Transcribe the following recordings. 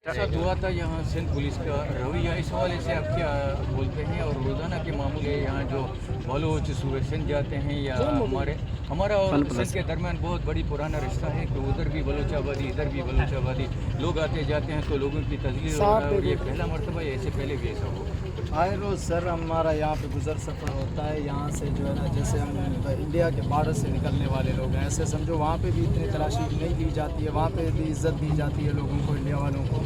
साथ हुआ था यहाँ सिंध पुलिस का रवैया, इस हवाले से आप क्या बोलते हैं? और रोज़ाना के मामूल है यहाँ जो बलोच सूबे सिंध जाते हैं या हमारा और सिंध के दरमियान बहुत बड़ी पुराना रिश्ता है कि उधर भी बलोच आबादी इधर भी बलोच आबादी, लोग आते जाते हैं तो लोगों की तजलील हो रहा है। और ये पहला मरतबा या इससे पहले भी ऐसा हो? आए रोज़ सर हमारा यहाँ पे गुज़र सफ़र होता है। यहाँ से जो है ना, जैसे हम इंडिया के बॉर्डर से निकलने वाले लोग हैं, ऐसे समझो वहाँ पे भी इतनी तलाशी नहीं ली जाती है, वहाँ पे भी इज़्ज़त दी जाती है लोगों को, इंडिया वालों को,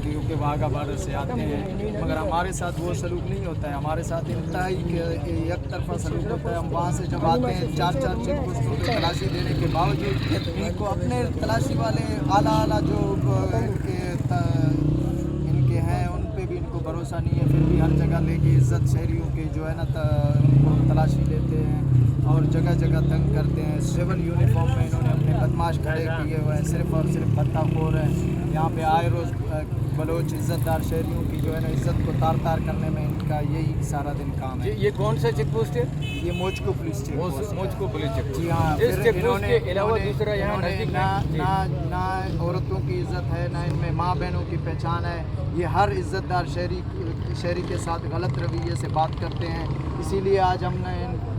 क्योंकि वहाँ का बॉर्डर से आते हैं। मगर हमारे साथ वो सलूक नहीं होता है, हमारे साथ इंतहाई एक तरफा सलूक होता है। हम वहाँ से जब आते हैं चार चेक पोस्टों पर तलाशी देने के बावजूद इनको अपने तलाशी वाले आला जो इनके हैं उन पे भी इनको भरोसा नहीं है, फिर भी हर जगह लेके इज़्ज़त शहरियों की जो है ना उनको तलाशी लेते हैं और जगह जगह तंग करते हैं। सिविल यूनिफॉर्म में इन्होंने अपने बदमाश खड़े किए हुए हैं, सिर्फ़ और सिर्फ भत्ताखोर हैं। यहाँ पे आए रोज़ बलोच इज़्ज़तदार शहरियों की जो है ना इज़्ज़त को तार तार करने में इनका यही सारा दिन काम है। ये कौन सा चेक पोस्ट है? ये मोजको पुलिस चेक पोस्ट है। मोजको पुलिस चेक पोस्ट। जी हाँ, इस चेक पोस्ट के अलावा दूसरा यहाँ नज़दीक ना औरतों की इज़्ज़त है, ना इनमें माँ बहनों की पहचान है। ये हर इज़्ज़तदार शहरी के साथ गलत रवैये से बात करते हैं। इसीलिए आज हमने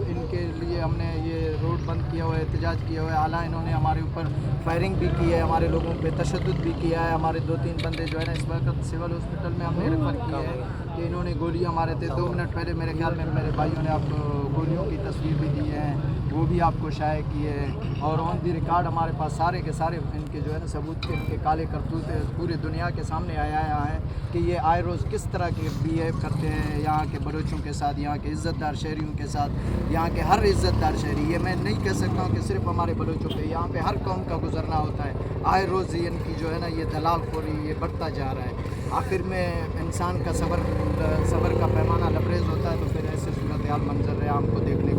इनके लिए हमने ये रोड बंद किया हुआ है, एहतजाज किया हुआ है। हालांकि इन्होंने हमारे ऊपर फायरिंग भी की है, हमारे लोगों पे तशद्दुद भी किया है। हमारे 2-3 बंदे जो है ना इस वक्त सिविल हॉस्पिटल में हमने रेफ़र किए हैं कि इन्होंने गोलियां मारे थे। 2 मिनट पहले मेरे ख्याल में मेरे भाइयों ने आपको गोलियों की तस्वीर भी दी है, वो भी आपको शाये की है। और ऑन दी रिकॉर्ड हमारे पास सारे के सारे इनके जो है ना सबूत के इनके काले करतूत पूरी दुनिया के सामने आया है कि ये आए रोज़ किस तरह के बिहेव करते हैं यहाँ के बलोचों के साथ, यहाँ के इज़्ज़तदार शहरियों के साथ, यहाँ के हर इज़्ज़तदार शहरी। ये मैं नहीं कह सकता हूँ कि सिर्फ हमारे बलोचों पे, यहाँ पे हर कौम का गुजरना होता है। आए रोज़ इनकी जो है ना ये दलालखोरी ये बढ़ता जा रहा है। आखिर में इंसान का सब्र का पैमाना लबरेज़ होता है तो फिर ऐसे सूरत हाल मंजर है हमको देखने